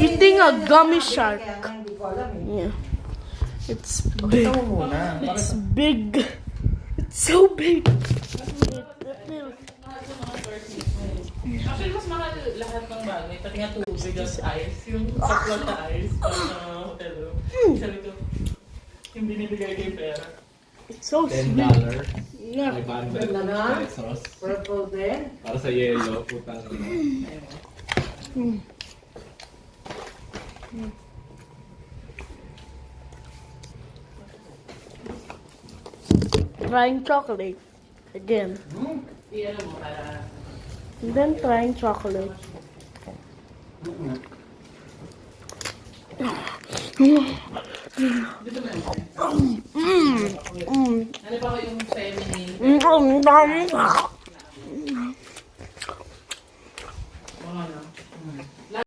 eating a gummy shark. Yeah. It's big. It's big. It's so big. Actually, mas mahal lahat ng bagay. Pati nga tubig at ice. Yung saklot na ice. Para sa mga hotel room. Sabi ko, yung binibigay ko yung pera. It's so $10. sweet. Yeah. 500 pesos. Purple din. Para sa yellow, putang ina. Trying chocolate again. Iyan mo para... And then trying chocolate. Ano ba ko yung semi?